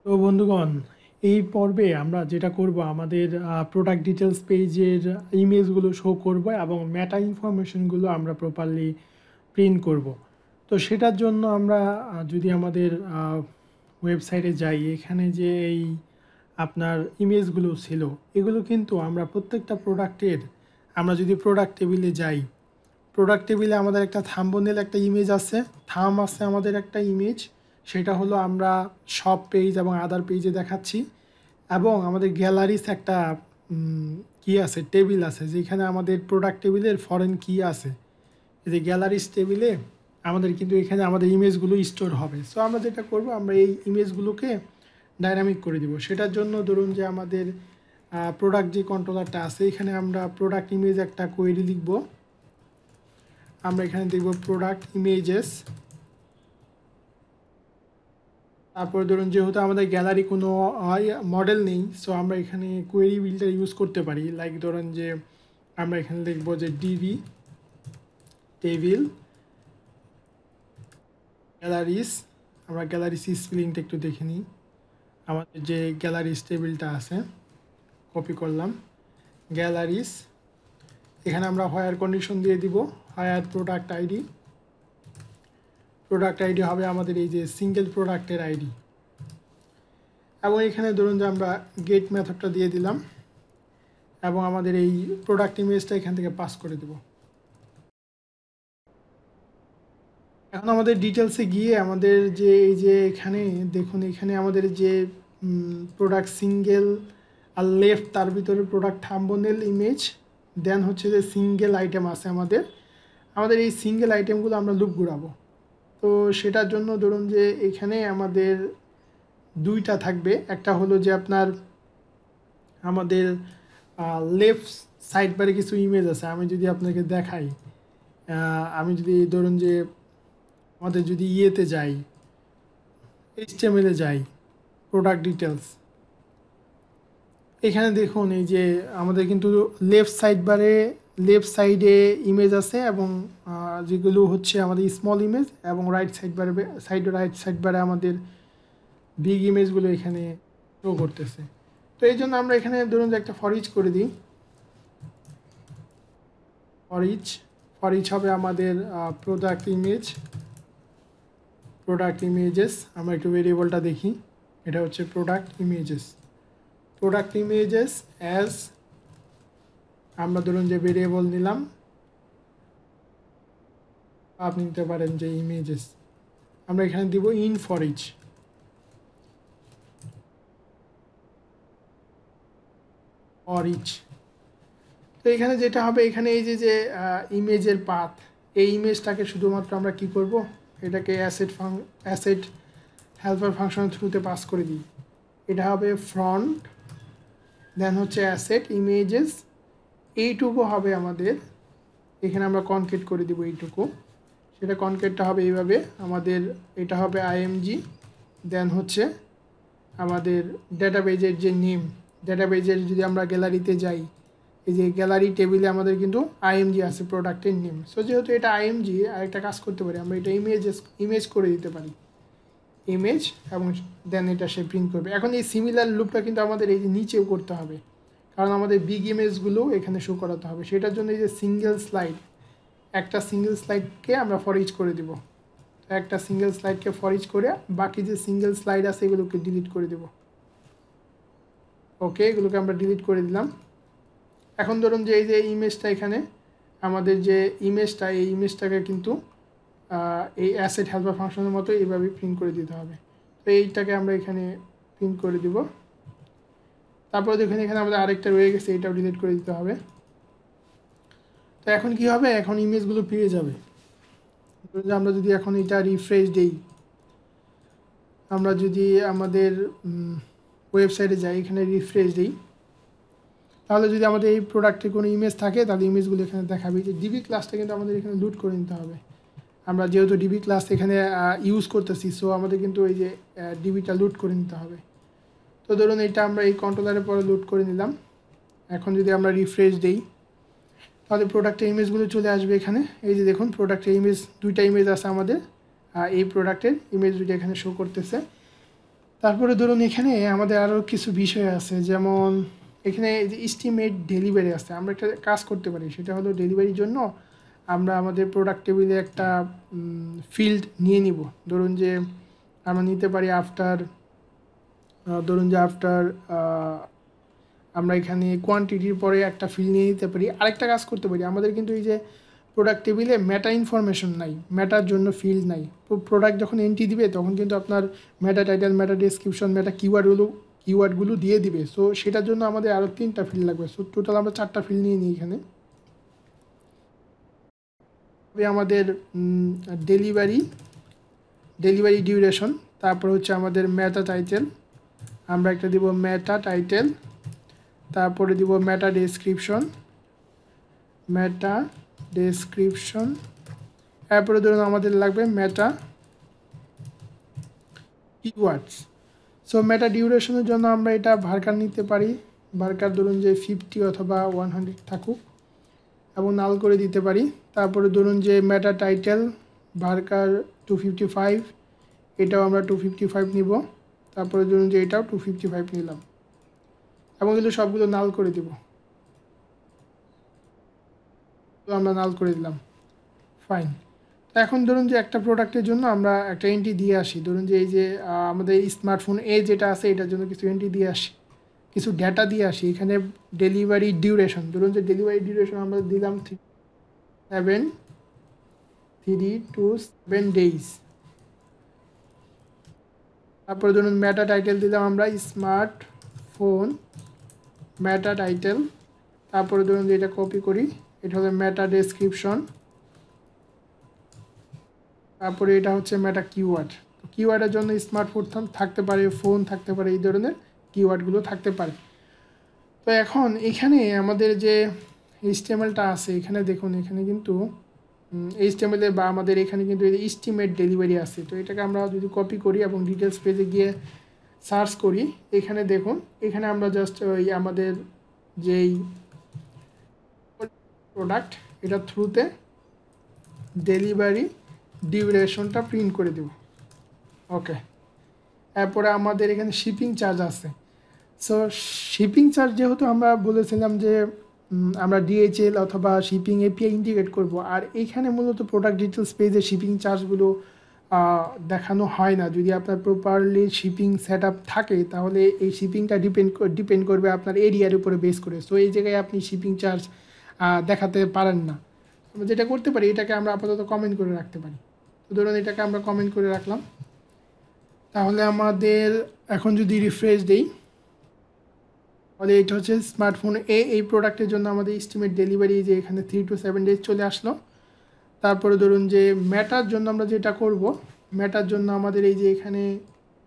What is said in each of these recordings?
তো বন্ধুগণ, এই পর্বে আমরা যেটা করব আমাদের প্রোডাক্ট ডিটেলস পেজের ইমেজগুলো শো করব এবং মেটা ইনফরমেশনগুলো আমরা প্রপারলি প্রিন্ট করব। তো সেটার জন্য আমরা যদি আমাদের ওয়েবসাইটে যাই, এখানে যে এই আপনার ইমেজগুলো ছিল, এগুলো কিন্তু আমরা প্রত্যেকটা প্রোডাক্টের, আমরা যদি প্রোডাক্ট টেবিলে যাই, প্রোডাক্ট টেবিলে আমাদের একটা থাম্বনেল একটা ইমেজ আছে, থাম আছে আমাদের একটা ইমেজ, সেটা হলো আমরা সব পেজ এবং আদার পেজে দেখাচ্ছি। এবং আমাদের গ্যালারিস একটা কি আছে, টেবিল আছে, যেখানে আমাদের প্রোডাক্ট টেবিলের ফরেন কি আছে। এই যে গ্যালারিস টেবিলে আমাদের কিন্তু এখানে আমাদের ইমেজগুলো স্টোর হবে। সো আমরা যেটা করব, আমরা এই ইমেজগুলোকে ডাইনামিক করে দিব। সেটার জন্য ধরুন যে আমাদের প্রোডাক্ট যে কন্ট্রোলারটা আছে, এখানে আমরা প্রোডাক্ট ইমেজ একটা কোয়েরি লিখব। আমরা এখানে দেখব প্রোডাক্ট ইমেজেস। তারপর ধরুন যেহেতু আমাদের গ্যালারি কোনো মডেল নেই, সো আমরা এখানে কোয়েরি বিল্ডার ইউজ করতে পারি। লাইক ধরুন যে আমরা এখানে লিখব যে ডিবি টেবিল গ্যালারিস। আমরা গ্যালারিস স্পেলিংটা একটু দেখে নিই। আমাদের যে গ্যালারিস টেবিলটা আছে, কপি করলাম গ্যালারিস। এখানে আমরা হোয়ার কন্ডিশন দিয়ে দিব, হোয়ার প্রোডাক্ট আইডি। প্রোডাক্ট আইডি হবে আমাদের এই যে সিঙ্গেল প্রোডাক্টের আইডি। এবং এখানে ধরুন যে আমরা গেট মেথডটা দিয়ে দিলাম এবং আমাদের এই প্রোডাক্ট ইমেজটা এখান থেকে পাস করে দেব। এখন আমাদের ডিটেলসে গিয়ে আমাদের যে এই যে এখানে দেখুন, এখানে আমাদের যে প্রোডাক্ট সিঙ্গেল আর লেফট, তার ভিতরে প্রোডাক্ট থাম্বনেল ইমেজ, দেন হচ্ছে যে সিঙ্গেল আইটেম আছে আমাদের। আমাদের এই সিঙ্গেল আইটেমগুলো আমরা লুপ ঘুরাবো। তো সেটার জন্য ধরুন যে এখানে আমাদের দুইটা থাকবে। একটা হলো যে আপনার আমাদের লেফট সাইড বারে কিছু ইমেজ আছে। আমি যদি আপনাকে দেখাই, আমি যদি ধরুন যে আমাদের যদি ইয়েতে যাই, এইচটিএমএলে যাই, প্রোডাক্ট ডিটেলস, এখানে দেখুন এই যে আমাদের কিন্তু লেফট সাইডে ইমেজ আছে এবং যেগুলো হচ্ছে আমাদের স্মল ইমেজ, এবং রাইট সাইড বারে আমাদের বিগ ইমেজগুলো এখানে শো করতেছে। তো এই জন্য আমরা এখানে ধরুন যে একটা ফর ইচ করে দিই। ফর ইচ হবে আমাদের প্রোডাক্ট ইমেজেস। আমরা একটু ভেরিয়েবলটা দেখি, এটা হচ্ছে প্রোডাক্ট ইমেজেস অ্যাজ, আমরা ধরুন যে ভেরিয়েবল নিলাম, আপনি নিতে পারেন যে ইমেজেস। আমরা এখানে দিব ইন ফর ইচ। তো এখানে যেটা হবে, এখানে এই যে ইমেজের পাথ, এই ইমেজটাকে শুধুমাত্র আমরা কি করব, এটাকে অ্যাসেট হেল্পার ফাংশনের থ্রুতে পাস করে দিই। এটা হবে ফ্রন্ট, দেন হচ্ছে অ্যাসেট ইমেজেস, এইটুকু হবে আমাদের। এখানে আমরা কনকেট করে দিব এইটুকু। সেটা কনকেটটা হবে এইভাবে, আমাদের এটা হবে আইএমজি, দেন হচ্ছে আমাদের ডাটাবেজের যে নেম, ডাটাবেজের যদি আমরা গ্যালারিতে যাই, এই যে গ্যালারি টেবিলে আমাদের কিন্তু আইএমজি আছে প্রোডাক্টের নেম। সো যেহেতু এটা আইএমজি, আরেকটা কাজ করতে পারি, আমরা এটা ইমেজ করে দিতে পারি, ইমেজ, এবং দেন এটা সে প্রিন্ট করবে। এখন এই সিমিলার লুপটা কিন্তু আমাদের এই যে নিচেও করতে হবে, কারণ আমাদের বিগ ইমেজগুলো এখানে শো করাতে হবে। সেটার জন্য এই যে একটা সিঙ্গেল স্লাইডকে আমরা ফর ইচ করে দিব। একটা সিঙ্গেল স্লাইডকে ফর ইচ করে বাকি যে সিঙ্গেল স্লাইড আছে এগুলোকে ডিলিট করে দেব। ওকে, এগুলোকে আমরা ডিলিট করে দিলাম। এখন ধরুন যে এই যে ইমেজটা, এখানে আমাদের যে ইমেজটা, এই ইমেজটাকে কিন্তু এই অ্যাসেট হেল্পার ফাংশনের মতো এইভাবে প্রিন্ট করে দিতে হবে। তো এইটাকে আমরা এখানে প্রিন্ট করে দিব। তারপরে দেখুন এখানে আমাদের আরেকটা রয়ে গেছে, এটাও ডিলিট করে দিতে হবে। তো এখন কি হবে, এখন ইমেজগুলো পেয়ে যাবে। আমরা যদি এখন এটা রিফ্রেশ দিই, আমরা যদি আমাদের ওয়েবসাইটে যাই, এখানে রিফ্রেশ দিই, তাহলে যদি আমাদের এই প্রোডাক্টে কোনো ইমেজ থাকে, তাহলে ইমেজগুলো এখানে দেখাবে। যে ডিবি ক্লাসটা কিন্তু আমাদের এখানে লুট করে নিতে হবে। আমরা যেহেতু ডিবি ক্লাস এখানে ইউজ করতেছি, সো আমাদের কিন্তু এই যে ডিবিটা লুট করে নিতে হবে। তো ধরুন এটা আমরা এই কন্ট্রোলারের পরে লুট করে নিলাম। এখন যদি আমরা রিফ্রেশ দিই, তাহলে প্রোডাক্টের ইমেজগুলো চলে আসবে এখানে। এই যে দেখুন প্রোডাক্টের ইমেজ, দুইটা ইমেজ আছে আমাদের, এই প্রোডাক্টের ইমেজ দুইটা এখানে শো করতেছে। তারপরে ধরুন এখানে আমাদের আরও কিছু বিষয় আছে, যেমন এখানে যে এস্টিমেট ডেলিভারি আছে, আমরা একটা কাজ করতে পারি, সেটা হলো ডেলিভারির জন্য আমরা আমাদের প্রোডাক্ট টেবিলে একটা ফিল্ড নিয়ে নিব। ধরুন যে আমরা নিতে পারি আফটার আমরা এখানে কোয়ান্টিটির পরে একটা ফিল্ড নিয়ে নিতে পারি। আরেকটা কাজ করতে পারি, আমাদের কিন্তু এই যে প্রোডাক্ট টেবিলে মেটা ইনফরমেশন নাই, মেটার জন্য ফিল্ড নাই। প্রোডাক্ট যখন এন্ট্রি দিবে তখন কিন্তু আপনার মেটা টাইটেল, মেটা ডেসক্রিপশন, মেটা কিওয়ার্ডগুলো দিয়ে দিবে। সো সেটার জন্য আমাদের আরও 3টা ফিল্ড লাগবে। সো টোটাল আমরা 4টা ফিল্ড নিয়ে নিই এখানে। আমাদের ডেলিভারি ডিউরেশন, তারপর হচ্ছে আমাদের মেটা টাইটেল, আমরা একটা দিব মেটা টাইটেল, তারপরে দিব মেটা ডেসক্রিপশন, এরপরে ধরুন আমাদের লাগবে মেটা কিওয়ার্ডস। সো মেটা ডিউরেশনের জন্য আমরা এটা ভার্কার নিতে পারি, ভার্কার ধরুন যে 50 অথবা 100 থাকুক এবং নাল করে দিতে পারি। তারপরে ধরুন যে মেটা টাইটেল ভার্কার 255, এটাও আমরা 255 নিব। তারপরে ধরুন যে এটাও 255 নিলাম এবং এগুলো সবগুলো নাল করে দিব, তো আমরা নাল করে দিলাম। ফাইন। তো এখন ধরুন যে একটা প্রোডাক্টের জন্য আমরা একটা এন্ট্রি দিয়ে আসি। ধরুন যে এই যে আমাদের স্মার্টফোন এ যেটা আছে এটার জন্য কিছু এন্ট্রি দিয়ে আসি, কিছু ডেটা দিয়ে আসি। এখানে ডেলিভারি ডিউরেশন, ধরুন যে ডেলিভারি ডিউরেশন আমরা দিলাম 3 to 7 days। তারপরে ধরুন মেটা টাইটেল দিলাম আমরা স্মার্টফোন মেটা টাইটেল। তারপরে ধরুন যে এটা কপি করি, এটা হলো মেটা ডেসক্রিপশন। তারপরে এটা হচ্ছে মেটা কিওয়ার্ড। কিওয়ার্ডের জন্য স্মার্টফোন থাকতে পারে, ফোন থাকতে পারে, এই ধরনের কিওয়ার্ডগুলো থাকতে পারে। তো এখন এখানে আমাদের যে HTML-টা আছে, এখানে দেখুন এখানে কিন্তু HTML-এ বা আমাদের এখানে কিন্তু এস্টিমেট ডেলিভারি আছে। তো এটাকে আমরা যদি কপি করি এবং ডিটেলস পেজে গিয়ে সার্চ করি, এখানে দেখুন এখানে আমরা জাস্ট ওই আমাদের যেই প্রোডাক্ট এটা থ্রুতে ডেলিভারি ডিউরেশনটা প্রিন্ট করে দেব। ওকে, এরপরে আমাদের এখানে শিপিং চার্জ আছে। সো শিপিং চার্জ যেহেতু আমরা বলেছিলাম যে আমরা DHL অথবা শিপিং API ইন্টিগ্রেট করব, আর এইখানে মূলত প্রোডাক্ট ডিটেলস পেজে শিপিং চার্জগুলো দেখানো হয় না। যদি আপনার প্রপারলি শিপিং সেট আপ থাকে তাহলে এই শিপিংটা ডিপেন্ড করবে আপনার এরিয়ার উপরে বেস করে। সো এই জায়গায় আপনি শিপিং চার্জ দেখাতে পারেন না। আমরা যেটা করতে পারি, এটাকে আমরা আপাতত কমেন্ট করে রাখতে পারি। তো ধরুন এটাকে আমরা কমেন্ট করে রাখলাম। তাহলে আমাদের এখন যদি রিফ্রেশ দেই, তাহলে এটা হচ্ছে স্মার্টফোন এই প্রোডাক্টের জন্য আমাদের এস্টিমেট ডেলিভারি যে এখানে 3 to 7 days চলে আসলো। তারপরে ধরুন যে মেটার জন্য আমরা যেটা করব, মেটার জন্য আমাদের এই যে এখানে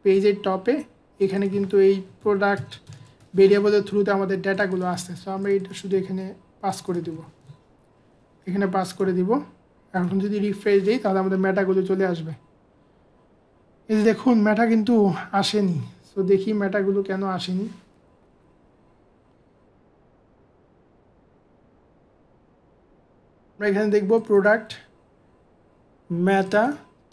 পেজের টপে এখানে কিন্তু এই প্রোডাক্ট ভেরিয়েবলের থ্রুতে আমাদের ডেটাগুলো আসছে। সো আমরা এটা শুধু এখানে পাস করে দিব, এখানে পাস করে দিব। এখন যদি রিফ্রেশ দিই তাহলে আমাদের মেটাগুলো চলে আসবে। এই যে দেখুন মেটা কিন্তু আসেনি। সো দেখি মেটাগুলো কেন আসেনি। আমরা এখানে দেখব প্রোডাক্ট মেটা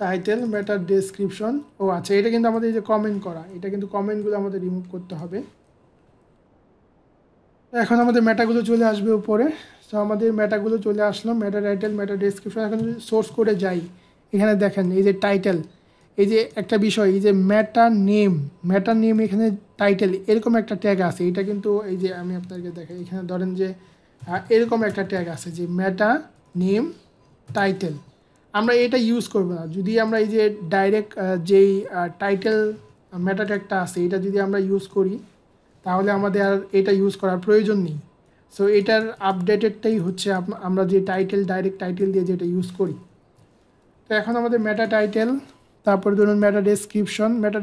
টাইটেল মেটা ডেসক্রিপশন। ও আচ্ছা, এটা কিন্তু আমাদের এই যে কমেন্ট করা, এটা কিন্তু কমেন্টগুলো আমাদের রিমুভ করতে হবে। এখন আমাদের মেটাগুলো চলে আসবে উপরে। সো আমাদের মেটাগুলো চলে আসলো, মেটা টাইটেল মেটা ডেসক্রিপশন। এখন যদি সোর্স করে যাই, এখানে দেখেন এই যে টাইটেল, এই যে একটা বিষয়, এই যে মেটা নেম এখানে টাইটেল এরকম একটা ট্যাগ আছে। এটা কিন্তু এই যে আমি আপনাকে দেখাই, এখানে ধরেন যে এরকম একটা ট্যাগ আছে যে মেটা নেম টাইটেল। আমরা এটা ইউজ করব না। যদি আমরা এই যে ডাইরেক্ট যেই টাইটেল মেটা ট্যাগটা আছে এটা যদি আমরা ইউজ করি তাহলে আমাদের আর এটা ইউজ করার প্রয়োজন নেই। সো এটার আপডেটেডটাই হচ্ছে আমরা যে ডাইরেক্ট টাইটেল দিয়ে যেটা ইউজ করি। তো এখন আমাদের মেটা টাইটেল, তারপরে ধরুন মেটা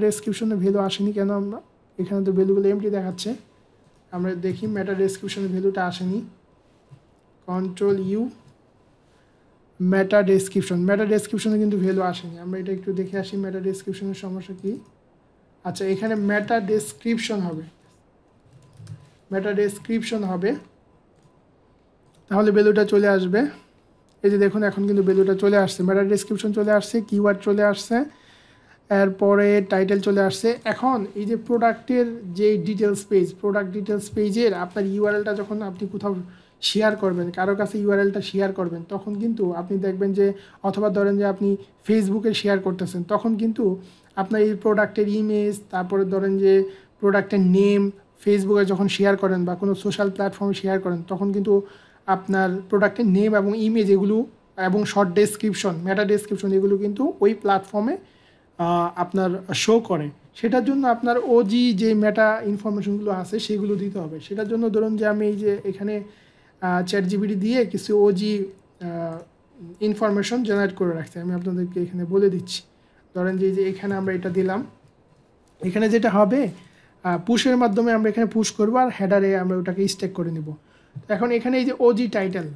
ডেসক্রিপশনে ভ্যালু আসেনি কেন? আমরা এখানে তো ভ্যালুগুলো এমটি দেখাচ্ছে। আমরা দেখি মেটা ডেসক্রিপশনের ভ্যালুটা আসেনি। Ctrl+U, মেটা ডেসক্রিপশনে কিন্তু ভ্যালু আসেনি। আমরা এটা একটু দেখে আসি মেটা ডেসক্রিপশনের সমস্যা কি। আচ্ছা, এখানে মেটা ডেসক্রিপশন হবে, তাহলে ভ্যালুটা চলে আসবে। এই যে দেখুন এখন কিন্তু ভ্যালুটা চলে আসছে, মেটা ডেসক্রিপশন চলে আসছে, কিওয়ার্ড চলে আসছে এরপরে টাইটেল চলে আসছে। এখন এই যে প্রোডাক্টের যে ডিটেলস পেজ, প্রোডাক্ট ডিটেলস পেজের আপনার ইউআরএলটা যখন আপনি কোথাও শেয়ার করবেন, কারো কাছে ইউআরএলটা শেয়ার করবেন, তখন কিন্তু আপনি দেখবেন যে, অথবা ধরেন যে আপনি ফেসবুকে শেয়ার করতেছেন, তখন কিন্তু আপনার এই প্রোডাক্টের ইমেজ, তারপরে ধরেন যে প্রোডাক্টের নেম ফেসবুকে যখন শেয়ার করেন বা কোনো সোশ্যাল প্ল্যাটফর্মে শেয়ার করেন, তখন কিন্তু আপনার প্রোডাক্টের নেম এবং ইমেজ এগুলো এবং শর্ট ডেসক্রিপশন, মেটা ডেসক্রিপশন এগুলো কিন্তু ওই প্ল্যাটফর্মে আপনার শো করে। সেটার জন্য আপনার ওজি যে মেটা ইনফরমেশনগুলো আছে সেগুলো দিতে হবে। সেটার জন্য ধরুন যে আমি এই যে এখানে চ্যাট জিপিটি দিয়ে কিছু ওজি ইনফরমেশন জেনারেট করে রাখছি, আমি আপনাদেরকে এখানে বলে দিচ্ছি। ধরেন যে এখানে আমরা এটা দিলাম, এখানে যেটা হবে পুশের মাধ্যমে আমরা এখানে পুশ করবো আর হেডারে আমরা ওটাকে স্টেক করে নেব। এখন এখানে এই যে ওজি টাইটেল,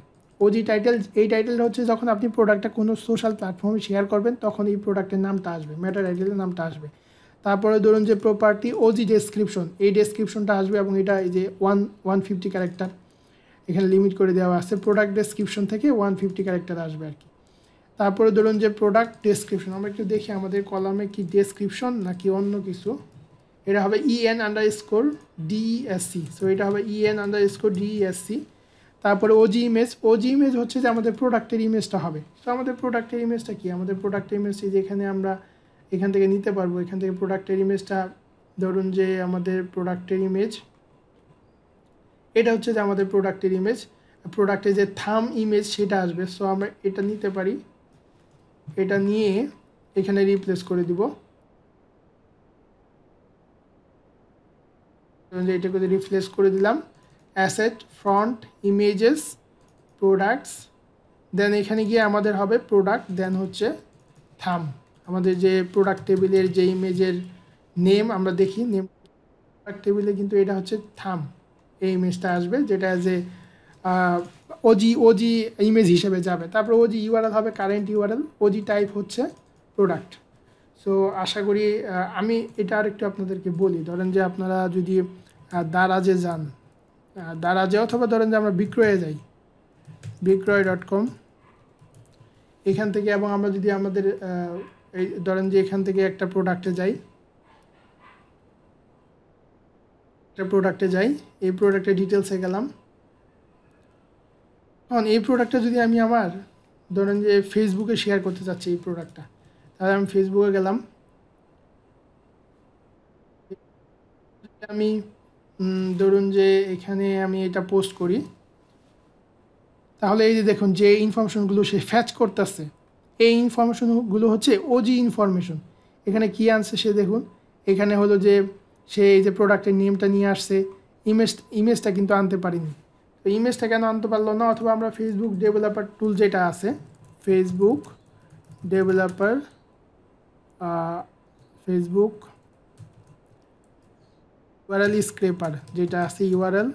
এই টাইটেলটা হচ্ছে যখন আপনি প্রোডাক্টটা কোনো সোশ্যাল প্ল্যাটফর্মে শেয়ার করবেন তখন এই প্রোডাক্টের নামটা আসবে, মেটা টাইটেলের নামটা আসবে। তারপরে ধরুন যে প্রপার্টি ওজি ডেসক্রিপশন, এই ডেসক্রিপশনটা আসবে এবং এটা এই যে 150 ক্যারেক্টার এখানে লিমিট করে দেওয়া আছে। প্রোডাক্ট ডেসক্রিপশন থেকে 150 ক্যারেক্টার আসবে আর কি। তারপরে ধরুন যে প্রোডাক্ট ডেসক্রিপশন, আমরা একটু দেখি আমাদের কলামে কি ডেসক্রিপশন নাকি অন্য কিছু। এটা হবে EN_DESC, সো এটা হবে EN_DESC। তারপরে ওজি ইমেজ হচ্ছে যে আমাদের প্রোডাক্টের ইমেজটা হবে। সো আমাদের প্রোডাক্টের ইমেজটা কি, আমাদের প্রোডাক্টের ইমেজটি যেখানে আমরা এখান থেকে নিতে পারবো, এখান থেকে প্রোডাক্টের ইমেজটা ধরুন যে আমাদের প্রোডাক্টের ইমেজ এটা হচ্ছে যে আমাদের প্রোডাক্টের ইমেজ, প্রোডাক্টের যে থাম ইমেজ সেটা আসবে। সো আমরা এটা নিতে পারি, এটা নিয়ে এখানে রিপ্লেস করে দিব। এটাকে রিপ্লেস করে দিলাম অ্যাসেট ফ্রন্ট ইমেজেস প্রোডাক্টস, দেন এখানে গিয়ে আমাদের হবে প্রোডাক্ট, দেন হচ্ছে থাম। আমাদের যে প্রোডাক্ট টেবিলের যে ইমেজের নেম আমরা দেখি, নেম প্রোডাক্ট টেবিলে কিন্তু এটা হচ্ছে থাম, এই ইমেজটা আসবে যেটা যে ওজি ইমেজ হিসেবে যাবে। তারপরে ওজি ইউআরএল হবে কারেন্ট ইউআরএল, ওজি টাইপ হচ্ছে প্রোডাক্ট। সো আশা করি আমি এটা আরেকটু আপনাদেরকে বলি। ধরেন যে আপনারা যদি দারাজে যান, দারাজে অথবা ধরেন যে আমরা বিক্রয়ে যাই, বিক্রয়.com, এখান থেকে, এবং আমরা যদি আমাদের এই ধরেন যে এখান থেকে একটা প্রোডাক্টে যাই, এই প্রোডাক্টের ডিটেলসে গেলাম। এখন এই প্রোডাক্টটা যদি আমি আমার ধরেন যে ফেসবুকে শেয়ার করতে চাচ্ছি এই প্রোডাক্টটা, তাহলে আমি ফেসবুকে গেলাম, আমি ধরুন যে এখানে আমি এটা পোস্ট করি, তাহলে এই যে দেখুন যে ইনফরমেশনগুলো সে ফ্যাচ করতেছে, এই ইনফরমেশনগুলো হচ্ছে ওজি ইনফরমেশন। এখানে কী আনছে সে দেখুন, এখানে হলো যে সে এই যে প্রোডাক্টের নেমটা নিয়ে আসছে, ইমেজটা কিন্তু আনতে পারিনি। তো ইমেজটা কেন আনতে পারলো না, অথবা আমরা ফেসবুক ডেভেলপার টুল যেটা আছে, Facebook developer Facebook URL scraper যেটা আছে, ইউআরএল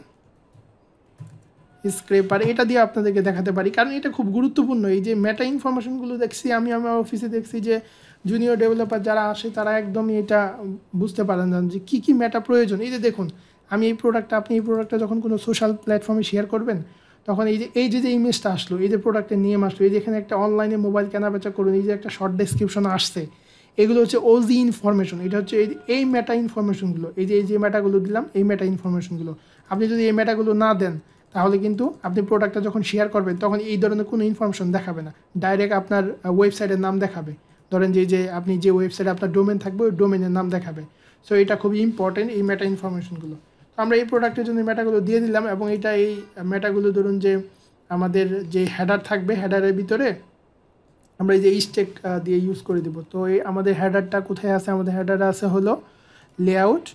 স্ক্রেপার, এটা দিয়ে আপনাদেরকে দেখাতে পারি, কারণ এটা খুব গুরুত্বপূর্ণ। এই যে মেটা ইনফরমেশনগুলো দেখছি আমি আমার অফিসে দেখছি যে জুনিয়র ডেভেলপার যারা আসে তারা একদমই এটা বুঝতে পারেন না যে কী কী মেটা প্রয়োজন। এই যে দেখুন আমি আপনি এই প্রোডাক্টটা যখন কোনো সোশ্যাল প্ল্যাটফর্মে শেয়ার করবেন, তখন এই যে ইমেজটা আসলো, এই যে প্রোডাক্টের নেম আসলো, এই যে এখানে একটা অনলাইনে মোবাইল কেনাবেচা করুন, এই যে একটা শর্ট ডেসক্রিপশন আসছে, এগুলো হচ্ছে ওজি ইনফরমেশন। এটা হচ্ছে এই মেটা ইনফরমেশনগুলো, এই যে মেটাগুলো দিলাম, এই মেটা ইনফরমেশনগুলো। আপনি যদি এই মেটাগুলো না দেন তাহলে কিন্তু আপনি প্রোডাক্টটা যখন শেয়ার করবেন তখন এই ধরনের কোনো ইনফরমেশন দেখাবে না, ডাইরেক্ট আপনার ওয়েবসাইটের নাম দেখাবে। ধরেন যে আপনি যে ওয়েবসাইটে আপনার ডোমেন থাকবে ওই ডোমেনের নাম দেখাবে। সো এটা খুবই ইম্পর্টেন্ট এই মেটা ইনফরমেশনগুলো। তো আমরা এই প্রোডাক্টের জন্য মেটাগুলো দিয়ে দিলাম, এবং এই মেটাগুলো ধরুন যে আমাদের যে হেডার থাকবে, হেডারের ভিতরে আমরা এই যে স্টেক দিয়ে ইউজ করে দিব। তো এই আমাদের হেডারটা কোথায় আছে, আমাদের হেডার আছে হলো লেআউট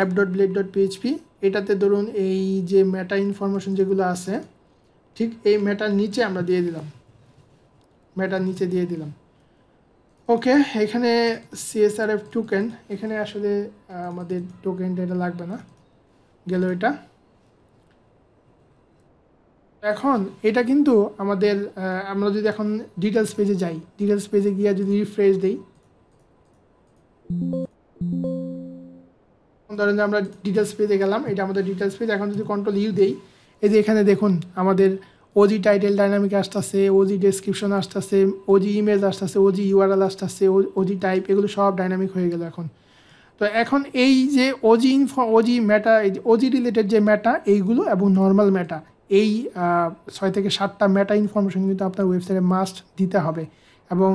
app.blade.php, এটাতে ধরুন এই যে মেটা ইনফরমেশন যেগুলো আছে ঠিক এই মেটার নিচে আমরা দিয়ে দিলাম, ওকে। এখানে CSRF টোকেন, এখানে আসলে আমাদের টোকেনটা এটা লাগবে না, গেল এটা। এখন এটা কিন্তু আমাদের আমরা যদি এখন ডিটেলস পেজে যাই, ডিটেলস পেজে গিয়ে যদি রিফ্রেশ দিই, ধরেন যে আমরা ডিটেলস পেজে গেলাম, এটা আমাদের ডিটেলস পেজ। এখন যদি কন্ট্রোল ইউ দেই, এই যে এখানে দেখুন আমাদের ওজি টাইটেল ডাইনামিক আসতেছে, ওজি ডেসক্রিপশন আসতেছে, ওজি ইমেজ আসতেছে, ওজি ইউআরএল আসতেছে, ওজি টাইপ, এগুলো সব ডাইনামিক হয়ে গেল এখন। তো এখন এই যে ওজি ম্যাটা, এই যে ওজি রিলেটেড যে ম্যাটা এইগুলো এবং নর্মাল ম্যাটা, এই 6 থেকে 7টা ম্যাটা ইনফরমেশন কিন্তু আপনার ওয়েবসাইটে মাস্ট দিতে হবে এবং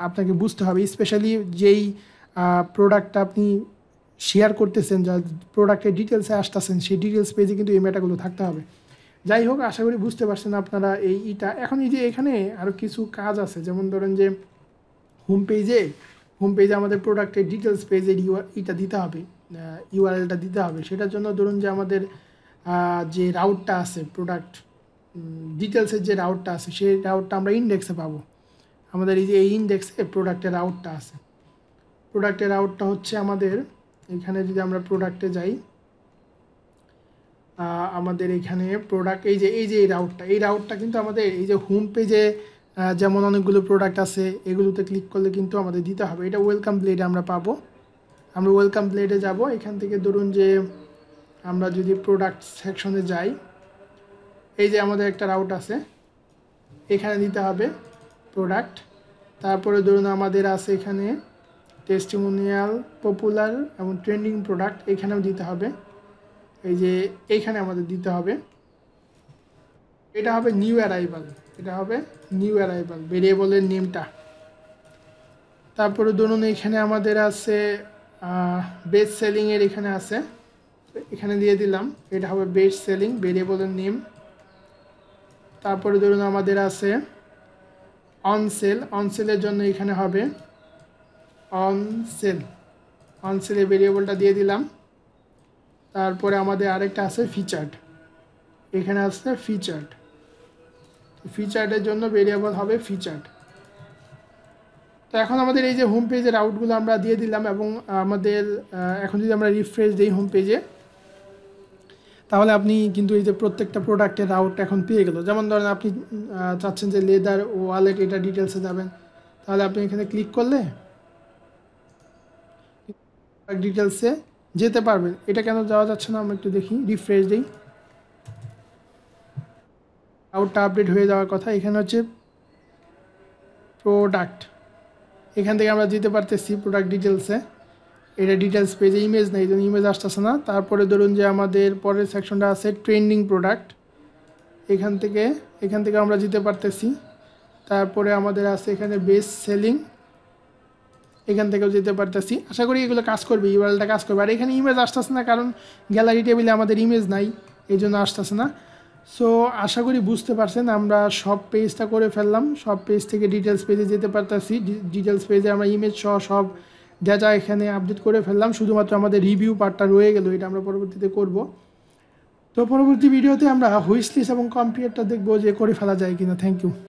আপনাকে বুঝতে হবে, স্পেশালি যেই প্রোডাক্টটা আপনি শেয়ার করতেছেন, যা প্রোডাক্টের ডিটেলসে আসতেছেন, সেই ডিটেলস পেজে কিন্তু এই ম্যাটাগুলো থাকতে হবে। যাই হোক, আশা করি বুঝতে পারছেন আপনারা এইটা। এখন এই যে এখানে আরও কিছু কাজ আছে, যেমন ধরেন যে হোম পেজে আমাদের প্রোডাক্টের ডিটেলস পেজের ইটা দিতে হবে, ইউআরএলটা দিতে হবে। সেটার জন্য ধরুন যে আমাদের যে রাউটটা আছে, প্রোডাক্ট ডিটেলসের যে রাউটটা আছে, সেই রাউটটা আমরা ইন্ডেক্সে পাবো। আমাদের এই যে এই ইন্ডেক্সে প্রোডাক্টের রাউটটা আছে, প্রোডাক্টের রাউটটা হচ্ছে আমাদের এখানে, যদি আমরা প্রোডাক্টে যাই, আমাদের এখানে প্রোডাক্ট এই যে এই রাউটটা কিন্তু আমাদের এই যে হোম পেজে যেমন অনেকগুলো প্রোডাক্ট আছে, এগুলোতে ক্লিক করলে কিন্তু আমাদের দিতে হবে। এটা ওয়েলকাম প্লেটে আমরা পাবো। আমরা ওয়েলকাম প্লেটে যাব, এখান থেকে ধরুন যে আমরা যদি প্রোডাক্ট সেকশনে যাই, এই যে আমাদের একটা রাউট আছে, এখানে দিতে হবে প্রোডাক্ট। তারপরে ধরুন আমাদের আছে এখানে টেস্টিমোনিয়াল, পপুলার এবং ট্রেন্ডিং প্রোডাক্ট, এখানেও দিতে হবে। এই যে এইখানে আমাদের দিতে হবে, এটা হবে নিউ অ্যারাইভাল, ভেরিয়েবলের নেমটা। তারপরে ধরুন এখানে আমাদের আছে বেস্ট সেলিংয়ের, এখানে আছে, এখানে দিয়ে দিলাম, এটা হবে বেস্ট সেলিং, ভেরিয়েবলের নেম। তারপরে ধরুন আমাদের আছে অনসেলের জন্য এখানে হবে অনসেলের ভেরিয়েবলটা দিয়ে দিলাম। তারপরে আমাদের আরেকটা আছে ফিচার্ড, এখানে আসছে ফিচার্ডের জন্য ভেরিয়েবল হবে ফিচার্ড। তো এখন আমাদের এই যে হোম পেজের আউটগুলো আমরা দিয়ে দিলাম এবং আমাদের এখন যদি আমরা রিফ্রেশ দিই হোম পেজে, তাহলে আপনি কিন্তু এই যে প্রত্যেকটা প্রোডাক্টের রাউট এখন পেয়ে গেল। যেমন ধরেন আপনি চাচ্ছেন যে লেদার ওয়ালেট, এটা ডিটেলসে যাবেন, তাহলে আপনি এখানে ক্লিক করলে ডিটেলসে যেতে পারবেন। এটা কেন যাওয়া যাচ্ছে না, আমরা একটু দেখি, রিফ্রেশ দিই, রাউটটা আপডেট হয়ে যাওয়ার কথা। এখানে হচ্ছে প্রোডাক্ট, এখান থেকে আমরা যেতে পারতেছি প্রোডাক্ট ডিটেলসে, এটা ডিটেলস পেজে ইমেজ নেই, এই জন্য ইমেজ আসতেছে না। তারপরে ধরুন যে আমাদের পরের সেকশনটা আছে ট্রেন্ডিং প্রোডাক্ট, এখান থেকে আমরা যেতে পারতেছি। তারপরে আমাদের আছে এখানে বেস্ট সেলিং, এখান থেকেও যেতে পারতেছি। আশা করি এগুলো কাজ করবে, ইউআরএলটা কাজ করবে। আর এখানে ইমেজ আসতেছে না, কারণ গ্যালারি টেবিলে আমাদের ইমেজ নাই, এই জন্য আসতেছে না। সো আশা করি বুঝতে পারছেন, আমরা সব পেজটা করে ফেললাম, সব পেজ থেকে ডিটেলস পেজে যেতে পারতেছি। ডিটেলস পেজে আমরা ইমেজ সহ সব ডেটা এখানে আপডেট করে ফেললাম, শুধুমাত্র আমাদের রিভিউ পার্টটা রয়ে গেল, এটা আমরা পরবর্তীতে করব। তো পরবর্তী ভিডিওতে আমরা হুইশ লিস্ট এবং কম্পেয়ারটা দেখবো যে করে ফেলা যায় কিনা। Thank you.